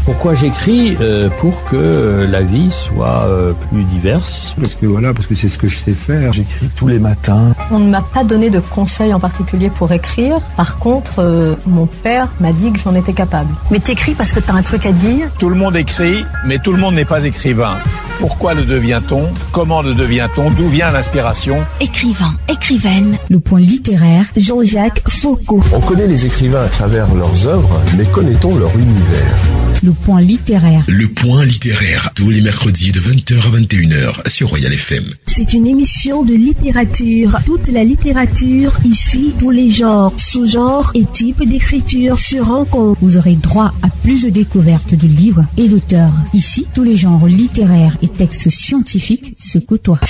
Pourquoi j'écris? Pour que la vie soit plus diverse. Parce que c'est ce que je sais faire. J'écris tous les matins. On ne m'a pas donné de conseils en particulier pour écrire. Par contre, mon père m'a dit que j'en étais capable. Mais t'écris parce que t'as un truc à dire? Tout le monde écrit, mais tout le monde n'est pas écrivain. Pourquoi le devient-on? Comment le devient-on? D'où vient l'inspiration? Écrivain, écrivaine. Le point littéraire, Jean-Jacques Foucault. On connaît les écrivains à travers leurs œuvres, mais connaît-on leur univers? Le point littéraire. Le point littéraire, tous les mercredis de 20h à 21h sur Royal FM. C'est une émission de littérature. Toute la littérature, ici, tous les genres, sous-genres et types d'écriture se rencontrent. Vous aurez droit à plus de découvertes de livres et d'auteurs. Ici, tous les genres littéraires et textes scientifiques se côtoient.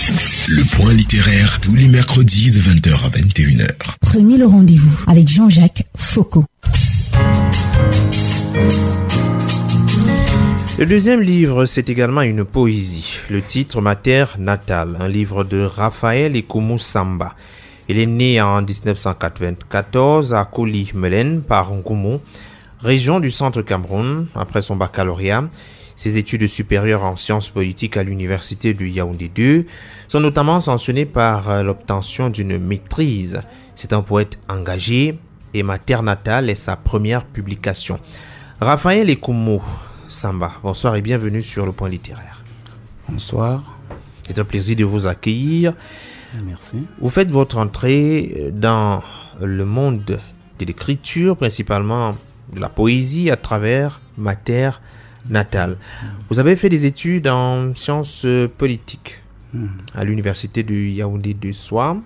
Le point littéraire, tous les mercredis de 20h à 21h. Prenez le rendez-vous avec Jean-Jacques Foucault. Le deuxième livre, c'est également une poésie. Le titre, Ma terre natale, un livre de Raphaël Ekumu Samba. Il est né en 1994 à Koli-Melen, par Ngumo, région du centre Cameroun. Après son baccalauréat, ses études supérieures en sciences politiques à l'université de Yaoundé 2 sont notamment sanctionnées par l'obtention d'une maîtrise. C'est un poète engagé et Ma terre natale est sa première publication. Raphaël Ekumu Samba, bonsoir et bienvenue sur le point littéraire. Bonsoir. C'est un plaisir de vous accueillir. Merci. Vous faites votre entrée dans le monde de l'écriture, principalement de la poésie, à travers Ma terre natale. Vous avez fait des études en sciences politiques à l'université de Yaoundé 2 Soir.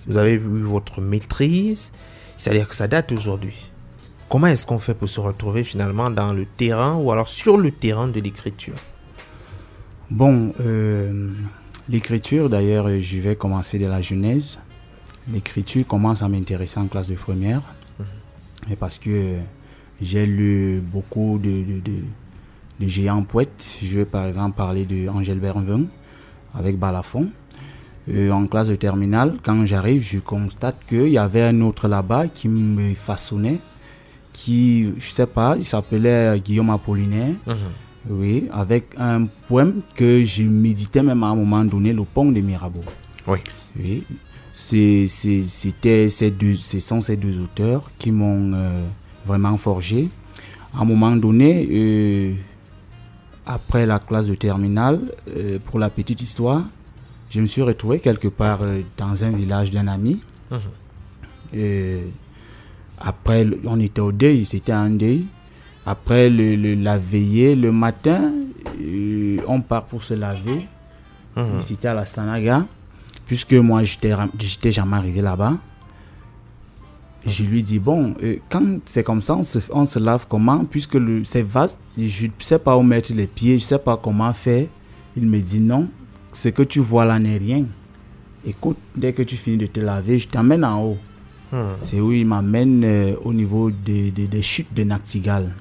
Vous avez eu votre maîtrise, c'est-à-dire que ça date aujourd'hui. Comment est-ce qu'on fait pour se retrouver finalement dans le terrain ou alors sur le terrain de l'écriture? Bon, l'écriture d'ailleurs, je vais commencer de la genèse. L'écriture commence à m'intéresser en classe de première. Et parce que j'ai lu beaucoup de géants poètes. Je vais par exemple parler de Angèle Vervin avec Balafon. En classe de terminale, quand j'arrive, je constate qu'il y avait un autre là-bas qui me façonnait. Qui, je sais pas, il s'appelait Guillaume Apollinaire, oui, avec un poème que je méditais même à un moment donné, Le Pont de Mirabeau. Oui. Oui. Ce sont ces deux auteurs qui m'ont vraiment forgé. À un moment donné, après la classe de terminale, pour la petite histoire, je me suis retrouvé quelque part dans un village d'un ami. Après, on était au deuil, c'était un deuil. Après la veillée, le matin, on part pour se laver. C'était à la Sanaga. Puisque moi, j'étais jamais arrivé là-bas. Je lui dis, bon, quand c'est comme ça, on se lave comment? Puisque c'est vaste, je ne sais pas où mettre les pieds, je ne sais pas comment faire. Il me dit, non, ce que tu vois là n'est rien. Écoute, dès que tu finis de te laver, je t'emmène en haut. C'est où il m'amène au niveau des chutes de Nachtigal.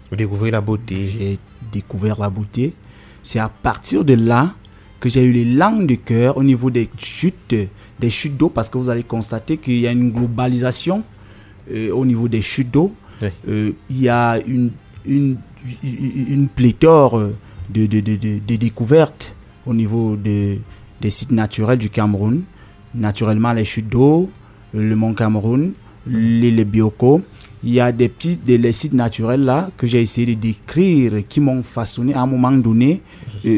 Vous découvrez la beauté. J'ai découvert la beauté. C'est à partir de là que j'ai eu les langues de cœur au niveau des chutes d'eau, parce que vous allez constater qu'il y a une globalisation au niveau des chutes d'eau. Oui. Il y a une pléthore de découvertes au niveau des sites naturels du Cameroun. Naturellement, les chutes d'eau, le Mont Cameroun, l'île Bioko. Il y a les sites naturels là que j'ai essayé de décrire, qui m'ont façonné à un moment donné.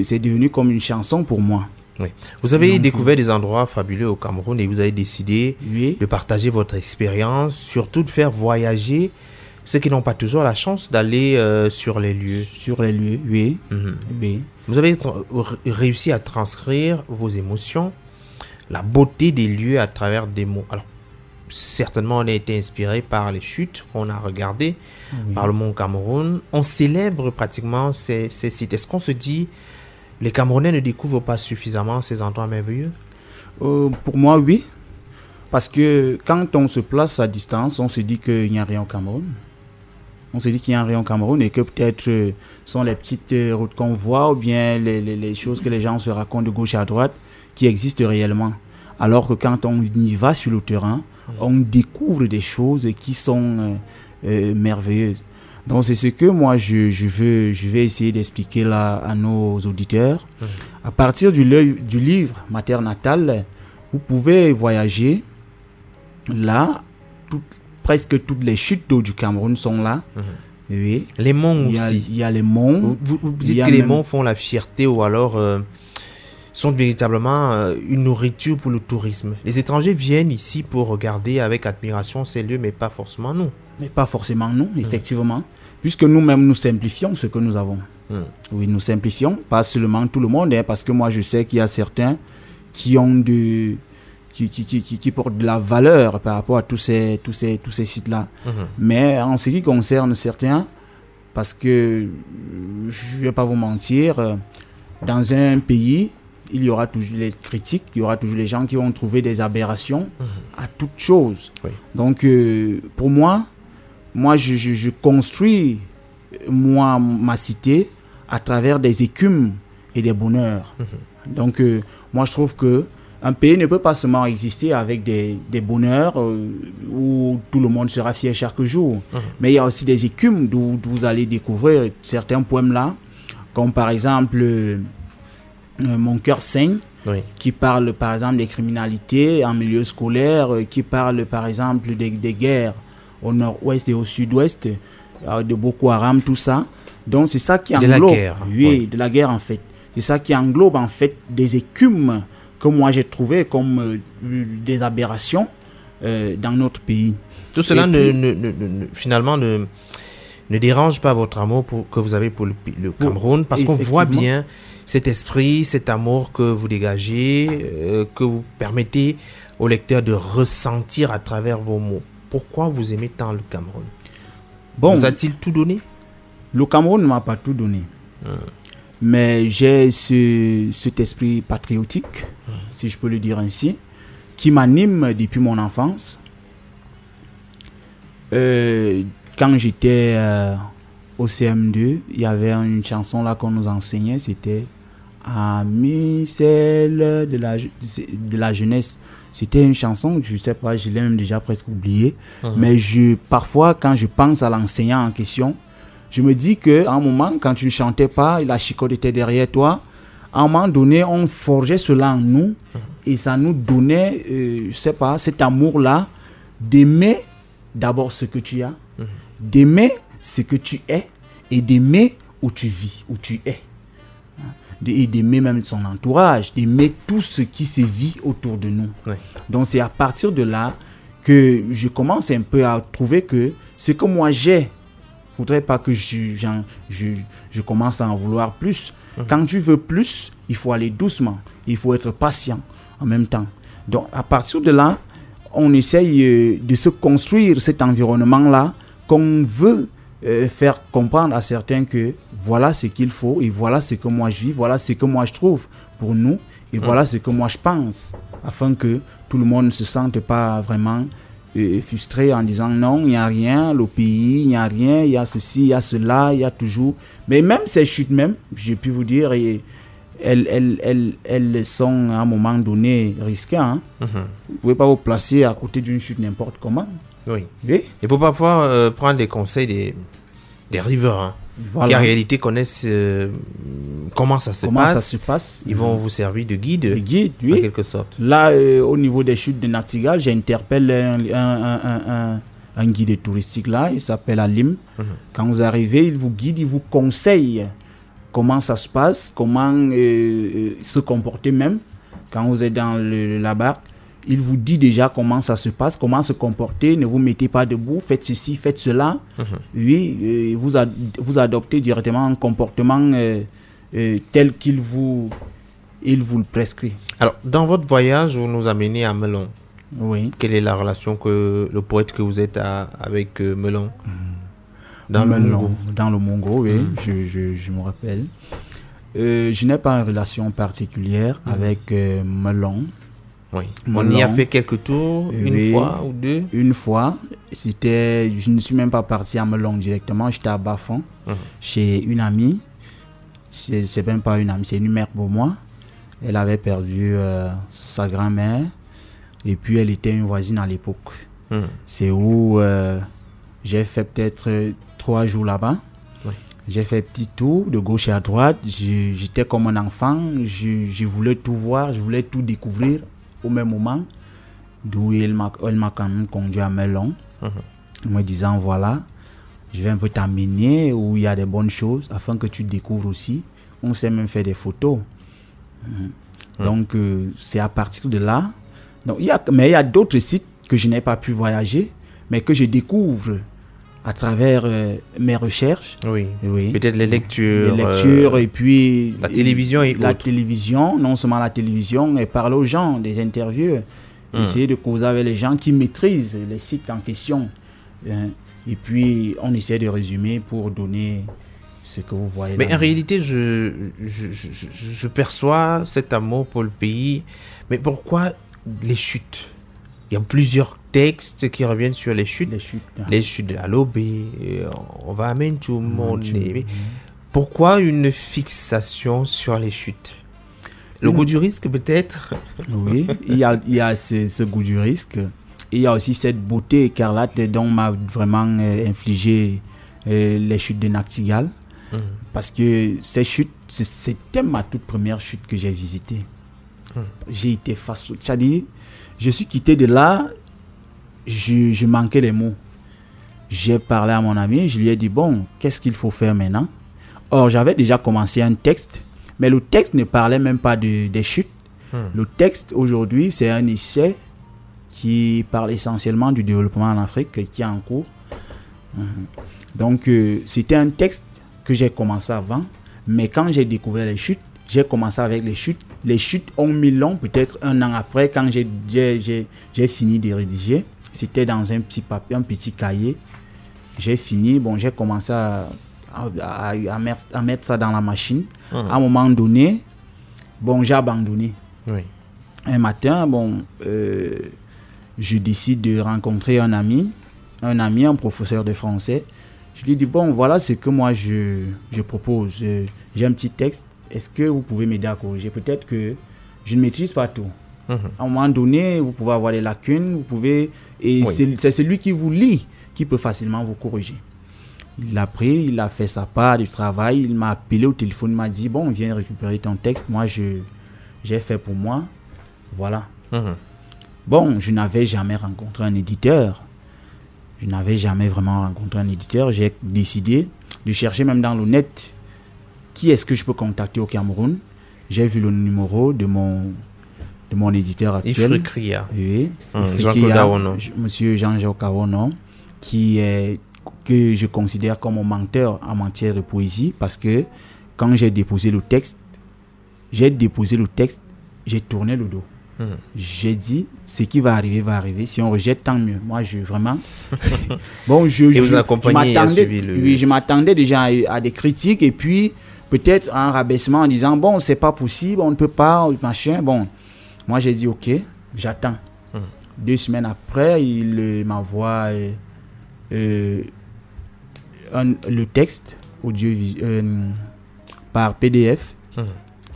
C'est devenu comme une chanson pour moi. Oui. Vous avez découvert des endroits fabuleux au Cameroun et vous avez décidé de partager votre expérience, surtout de faire voyager ceux qui n'ont pas toujours la chance d'aller sur les lieux. Sur les lieux, oui. Oui. Vous avez réussi à transcrire vos émotions, la beauté des lieux à travers des mots. Alors, certainement, on a été inspiré par les chutes qu'on a regardées, par le Mont Cameroun. On célèbre pratiquement ces sites. Est-ce qu'on se dit, les Camerounais ne découvrent pas suffisamment ces endroits merveilleux? Pour moi, oui. Parce que quand on se place à distance, on se dit qu'il n'y a rien au Cameroun. On se dit qu'il n'y a rien au Cameroun et que peut-être sont les petites routes qu'on voit ou bien les choses que les gens se racontent de gauche à droite qui existent réellement. Alors que quand on y va sur le terrain, on découvre des choses qui sont merveilleuses. Donc c'est ce que moi je vais essayer d'expliquer là à nos auditeurs. À partir du livre Ma Terre Natale, vous pouvez voyager là. Presque toutes les chutes d'eau du Cameroun sont là. Oui. Les monts aussi. Il y a les monts. Vous dites que les monts font la fierté ou alors sont véritablement une nourriture pour le tourisme. Les étrangers viennent ici pour regarder avec admiration ces lieux, mais pas forcément nous. Mais pas forcément nous, effectivement. Puisque nous-mêmes, nous simplifions ce que nous avons. Oui, nous simplifions. Pas seulement tout le monde, parce que moi, je sais qu'il y a certains qui ont qui portent de la valeur par rapport à tous ces sites-là. Mais en ce qui concerne certains, parce que je ne vais pas vous mentir, dans un pays, il y aura toujours les critiques, il y aura toujours les gens qui vont trouver des aberrations à toute chose. Oui. Donc, pour moi, je construis ma cité à travers des écumes et des bonheurs. Donc, moi, je trouve que un pays ne peut pas seulement exister avec des bonheurs où tout le monde sera fier chaque jour. Mais il y a aussi des écumes d'où vous allez découvrir certains poèmes-là, comme par exemple Mon cœur saigne, qui parle par exemple des criminalités en milieu scolaire, qui parle par exemple des guerres au nord-ouest et au sud-ouest, de Boko Haram, tout ça. Donc c'est ça qui englobe... De la guerre. Oui, de la guerre en fait. C'est ça qui englobe en fait des écumes que moi j'ai trouvé comme des aberrations dans notre pays. Tout cela finalement ne dérange pas votre amour que vous avez pour le Cameroun, parce qu'on voit bien cet esprit, cet amour que vous dégagez, que vous permettez au lecteur de ressentir à travers vos mots. Pourquoi vous aimez tant le Cameroun? Vous a-t-il tout donné? Le Cameroun ne m'a pas tout donné. Mais j'ai cet esprit patriotique, si je peux le dire ainsi, qui m'anime depuis mon enfance. Quand j'étais au CM2, il y avait une chanson là qu'on nous enseignait, c'était Ami, celle de la jeunesse. C'était une chanson, je ne sais pas, je l'ai même déjà presque oubliée. Mais parfois, quand je pense à l'enseignant en question, je me dis qu'à un moment, quand tu ne chantais pas, la chicotte était derrière toi. À un moment donné, on forgeait cela en nous et ça nous donnait, je ne sais pas, cet amour-là d'aimer d'abord ce que tu as, d'aimer ce que tu es et d'aimer où tu vis, où tu es. Et d'aimer même son entourage, d'aimer tout ce qui se vit autour de nous. Donc c'est à partir de là que je commence un peu à trouver que ce que moi j'ai, il ne faudrait pas que je commence à en vouloir plus. Quand tu veux plus, il faut aller doucement. Il faut être patient en même temps. Donc, à partir de là, on essaye de se construire cet environnement-là qu'on veut faire comprendre à certains que voilà ce qu'il faut et voilà ce que moi je vis, voilà ce que moi je trouve pour nous et voilà ce que moi je pense, afin que tout le monde ne se sente pas vraiment frustré en disant non, il n'y a rien, le pays, il n'y a rien, il y a ceci, il y a cela, il y a toujours. Mais même ces chutes même, j'ai pu vous dire, elles sont à un moment donné risquées. Vous ne pouvez pas vous placer à côté d'une chute n'importe comment. Oui. Il faut parfois prendre des conseils des riverains qui en réalité connaissent comment ça se passe. Ils vont vous servir de guide, en quelque sorte. Là, au niveau des chutes de Nachtigal, j'interpelle un guide touristique là, il s'appelle Alim. Quand vous arrivez, il vous guide, il vous conseille comment ça se passe, comment se comporter même. Quand vous êtes dans la barque, il vous dit déjà comment ça se passe, comment se comporter, ne vous mettez pas debout, faites ceci, faites cela. Oui, vous adoptez directement un comportement tel qu'il vous le prescrit. Alors, dans votre voyage, vous nous amenez à Melon. Oui. Quelle est la relation que le poète que vous êtes avec Melon? Dans le Mongo, oui, je me rappelle. Je n'ai pas une relation particulière avec Melon. Oui. On y a fait quelques tours, une fois ou deux? Une fois. Je ne suis même pas parti à Melon directement. J'étais à Bafon, chez une amie. C'est même pas une amie, c'est une mère pour moi. Elle avait perdu sa grand-mère. Et puis, elle était une voisine à l'époque. C'est où j'ai fait peut-être 3 jours là-bas. Oui. J'ai fait petit tour de gauche et à droite. J'étais comme un enfant. Je voulais tout voir, je voulais tout découvrir au même moment. D'où elle m'a quand même conduit à Melon, en me disant voilà, je vais un peu t'amener où il y a des bonnes choses afin que tu découvres aussi. On sait même faire des photos. Donc c'est à partir de là. Donc, il y a d'autres sites que je n'ai pas pu voyager, mais que je découvre à travers mes recherches. Oui. Oui. Peut-être les lectures. Les lectures et puis la télévision et la autres. télévision, non seulement la télévision, mais parler aux gens, des interviews, essayer de causer avec les gens qui maîtrisent les sites en question. Et puis on essaie de résumer pour donner ce que vous voyez. Mais en réalité, je perçois cet amour pour le pays. Mais pourquoi les chutes? Il y a plusieurs textes qui reviennent sur les chutes. Les chutes de la Lobé, on va amener tout le monde. Pourquoi une fixation sur les chutes? Le goût du risque peut-être? Oui, il y a ce goût du risque. Et il y a aussi cette beauté écarlate dont m'a vraiment infligé les chutes de Nachtigal. Parce que ces chutes, c'était ma toute première chute que j'ai visitée. J'ai été face au... C'est-à-dire, je suis quitté de là, je manquais les mots. J'ai parlé à mon ami, je lui ai dit, bon, qu'est-ce qu'il faut faire maintenant? Or, j'avais déjà commencé un texte, mais le texte ne parlait même pas des chutes. Le texte, aujourd'hui, c'est un essai qui parle essentiellement du développement en Afrique, qui est en cours. Donc, c'était un texte que j'ai commencé avant, mais quand j'ai découvert les chutes, j'ai commencé avec les chutes. Les chutes ont mis long, peut-être un an après, quand j'ai fini de rédiger. C'était dans un petit papier, un petit cahier. J'ai fini, bon, j'ai commencé à mettre ça dans la machine. À un moment donné, bon, j'ai abandonné. Oui. Un matin, bon, je décide de rencontrer un ami, un professeur de français. Je lui dis, bon, voilà ce que moi je propose. J'ai un petit texte. Est-ce que vous pouvez m'aider à corriger? Peut-être que je ne maîtrise pas tout. À un moment donné, vous pouvez avoir des lacunes, vous pouvez... Et c'est celui qui vous lit qui peut facilement vous corriger. Il l'a pris, il a fait sa part du travail, il m'a appelé au téléphone, il m'a dit, bon, viens récupérer ton texte. Moi, j'ai fait pour moi. Voilà. Bon, je n'avais jamais rencontré un éditeur. Je n'avais jamais vraiment rencontré un éditeur. J'ai décidé de chercher même dans le net qui est-ce que je peux contacter au Cameroun. J'ai vu le numéro de mon éditeur actuel. Ifrikria. Oui. Jean-Claude Awono. Monsieur Jean-Jacques Awono, que je considère comme un menteur en matière de poésie, parce que quand j'ai déposé le texte, j'ai tourné le dos. J'ai dit, ce qui va arriver. Si on rejette, tant mieux. Moi, vraiment... Bon, je m'attendais déjà à des critiques et puis peut-être un rabaissement en disant, bon, c'est pas possible, on ne peut pas, machin. Bon, moi, j'ai dit, ok, j'attends. 2 semaines après, il m'envoie le texte par PDF.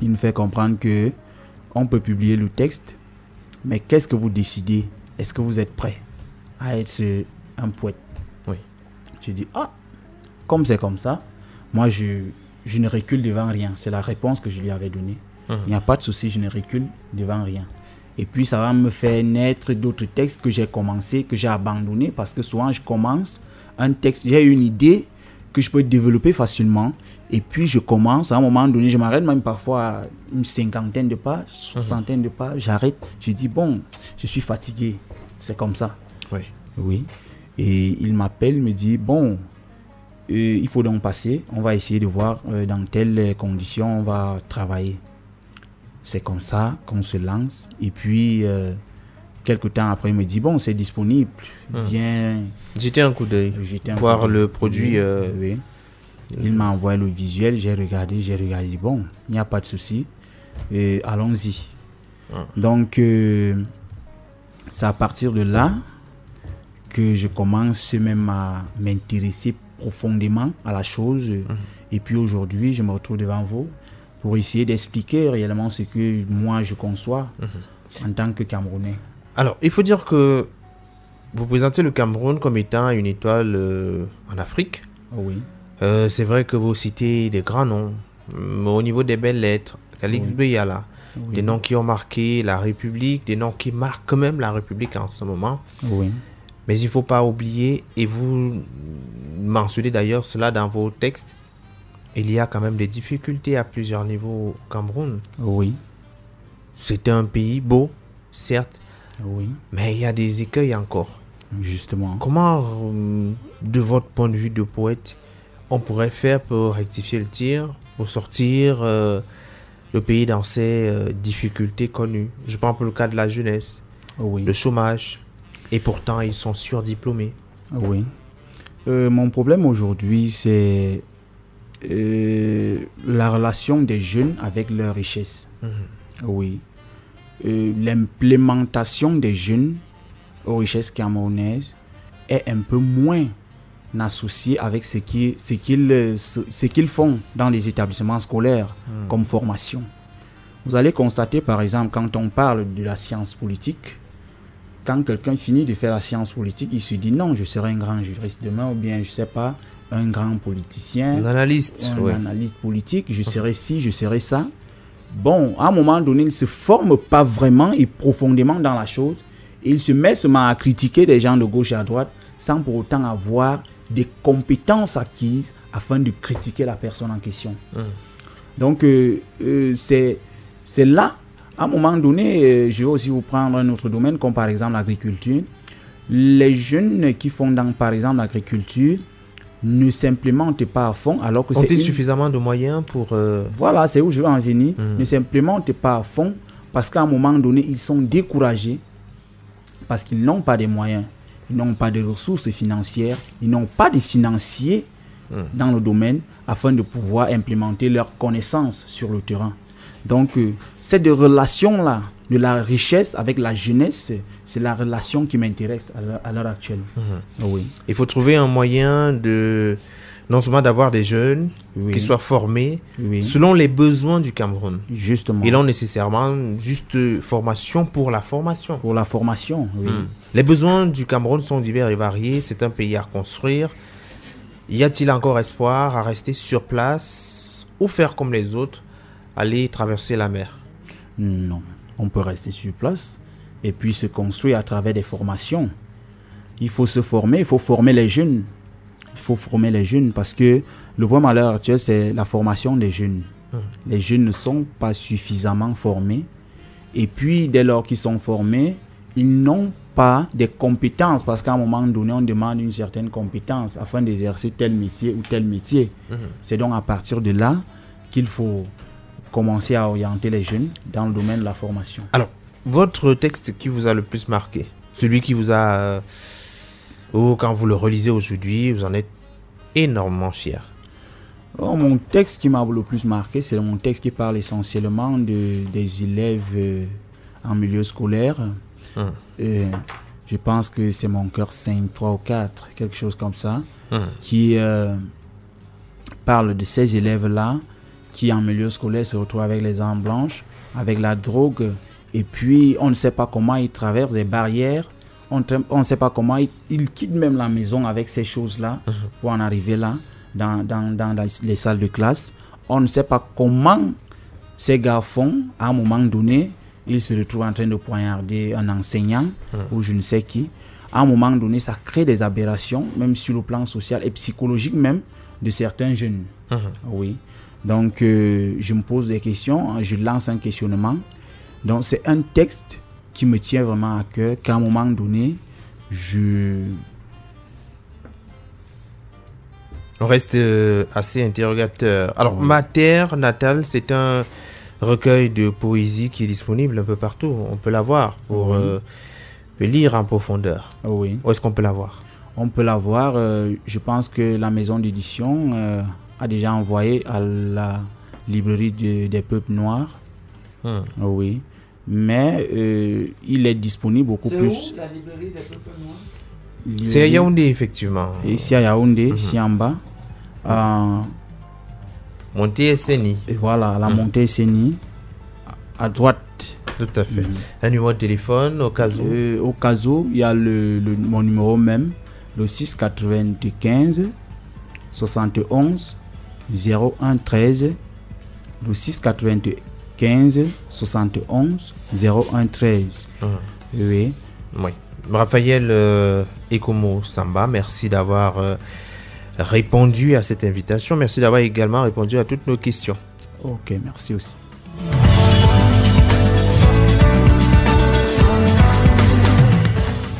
Il me fait comprendre que on peut publier le texte, mais qu'est-ce que vous décidez? Est-ce que vous êtes prêt à être un poète? Oui. Je dis, comme c'est comme ça, moi je ne recule devant rien. C'est la réponse que je lui avais donnée. Il n'y a pas de souci, je ne recule devant rien. Et puis ça va me faire naître d'autres textes que j'ai commencé, que j'ai abandonné, parce que souvent je commence un texte, j'ai une idée que je peux développer facilement, et puis je commence, à un moment donné, je m'arrête même parfois à une 50aine de pages, 60aine de pages, j'arrête, je dis bon, je suis fatigué, c'est comme ça. Oui. Et il m'appelle, il me dit bon, il faut donc passer, on va essayer de voir dans quelles conditions on va travailler. C'est comme ça qu'on se lance, et puis quelques temps après, il me dit bon, c'est disponible, viens jeter un coup d'œil, voir le produit. Oui. Il m'a envoyé le visuel, j'ai regardé, bon, il n'y a pas de souci, allons-y. Donc c'est à partir de là que je commence même à m'intéresser profondément à la chose. Et puis aujourd'hui, je me retrouve devant vous pour essayer d'expliquer réellement ce que moi je conçois en tant que Camerounais. Alors, il faut dire que vous présentez le Cameroun comme étant une étoile en Afrique. Oui. C'est vrai que vous citez des grands noms. Au niveau des belles lettres, Calix Beyala, des noms qui ont marqué la République, des noms qui marquent même la République en ce moment. Oui. Mais il ne faut pas oublier, et vous mentionnez d'ailleurs cela dans vos textes, il y a quand même des difficultés à plusieurs niveaux au Cameroun. Oui. C'est un pays beau, certes, oui, mais il y a des écueils encore. Justement. Comment, de votre point de vue de poète, on pourrait faire pour rectifier le tir, pour sortir le pays dans ces difficultés connues? Je prends pour le cas de la jeunesse, le chômage, et pourtant ils sont surdiplômés. Oui. Mon problème aujourd'hui, c'est la relation des jeunes avec leur richesse. Oui. L'implémentation des jeunes aux richesses camerounaises est un peu moins associée avec ce qu'ils font dans les établissements scolaires comme formation. Vous allez constater par exemple quand on parle de la science politique, quand quelqu'un finit de faire la science politique, il se dit non, je serai un grand juriste demain, ou bien je sais pas, un grand politicien, un analyste politique, je serai ci, je serai ça. Bon, à un moment donné, il ne se forme pas vraiment et profondément dans la chose. Il se met seulement à critiquer des gens de gauche et à droite sans pour autant avoir des compétences acquises afin de critiquer la personne en question. Donc, c'est là, à un moment donné, je vais aussi vous prendre un autre domaine comme par exemple l'agriculture. Les jeunes qui font par exemple l'agriculture ne s'implémentent pas à fond alors que ont-ils suffisamment de moyens pour... Voilà, c'est où je veux en venir. Ne s'implémentent pas à fond parce qu'à un moment donné, ils sont découragés parce qu'ils n'ont pas de moyens, ils n'ont pas de ressources financières, ils n'ont pas de financiers dans le domaine afin de pouvoir implémenter leurs connaissances sur le terrain. Donc, cette relation-là de la richesse avec la jeunesse, c'est la relation qui m'intéresse à l'heure actuelle. Oui. Il faut trouver un moyen de, non seulement d'avoir des jeunes qui soient formés selon les besoins du Cameroun. Justement. Et non nécessairement juste formation pour la formation. Pour la formation, oui. Les besoins du Cameroun sont divers et variés. C'est un pays à construire. Y a-t-il encore espoir à rester sur place ou faire comme les autres, aller traverser la mer? Non. On peut rester sur place et puis se construire à travers des formations. Il faut se former, il faut former les jeunes. Il faut former les jeunes parce que le problème à l'heure actuelle, c'est la formation des jeunes. Les jeunes ne sont pas suffisamment formés. Et puis, dès lors qu'ils sont formés, ils n'ont pas des compétences parce qu'à un moment donné, on demande une certaine compétence afin d'exercer tel métier ou tel métier. C'est donc à partir de là qu'il faut commencer à orienter les jeunes dans le domaine de la formation. Alors, votre texte qui vous a le plus marqué, celui qui vous a... quand vous le relisez aujourd'hui, vous en êtes énormément fier. Mon texte qui m'a le plus marqué, c'est mon texte qui parle essentiellement des élèves en milieu scolaire. Je pense que c'est mon cœur 5, 3 ou 4, quelque chose comme ça, qui parle de ces élèves-là qui en milieu scolaire se retrouvent avec les armes blanches, avec la drogue, et puis on ne sait pas comment ils traversent des barrières, on ne sait pas comment ils quittent même la maison avec ces choses-là pour en arriver là, dans les salles de classe. On ne sait pas comment ces gars font, à un moment donné, ils se retrouvent en train de poignarder un enseignant ou je ne sais qui. À un moment donné, ça crée des aberrations, même sur le plan social et psychologique même, de certains jeunes. Oui. Donc, je me pose des questions, je lance un questionnement. Donc, c'est un texte qui me tient vraiment à cœur, qu'à un moment donné, On reste assez interrogateur. Alors, Ma terre natale, c'est un recueil de poésie qui est disponible un peu partout. On peut l'avoir pour le lire en profondeur. Où est-ce qu'on peut l'avoir? On peut l'avoir. Je pense que la maison d'édition a déjà envoyé à la librairie des peuples noirs. Oui. Mais il est disponible beaucoup plus. C'est où la librairie des peuples noirs? C'est à Yaoundé, effectivement. Ici à Yaoundé, ici en bas. Montée Seni. Et voilà, la montée Seni. À droite. Tout à fait. Un numéro de téléphone au cas où? Au cas où, il y a mon numéro même, le 695 71 01 13, le 695 71 01 13. Oui. Oui. Raphaël Ekomo Samba, merci d'avoir répondu à cette invitation. Merci d'avoir également répondu à toutes nos questions. Ok, merci aussi.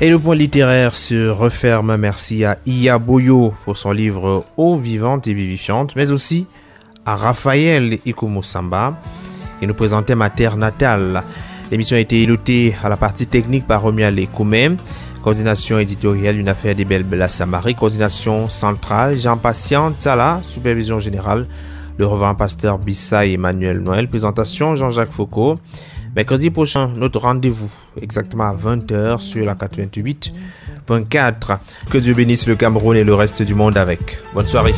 Et le point littéraire se referme. Merci à Iya Boyo pour son livre Eau vivante et vivifiante, mais aussi à Raphaël Ekomo Samba qui nous présentait Ma terre natale. L'émission a été pilotée à la partie technique par Romuald Koumé, coordination éditoriale Une affaire des belles Samari, coordination centrale Jean Patient Tala, supervision générale le reverend pasteur Bissa et Emmanuel Noël, présentation Jean-Jacques Foucault. Mercredi prochain, notre rendez-vous exactement à 20h sur la 88.4. Que Dieu bénisse le Cameroun et le reste du monde avec. Bonne soirée.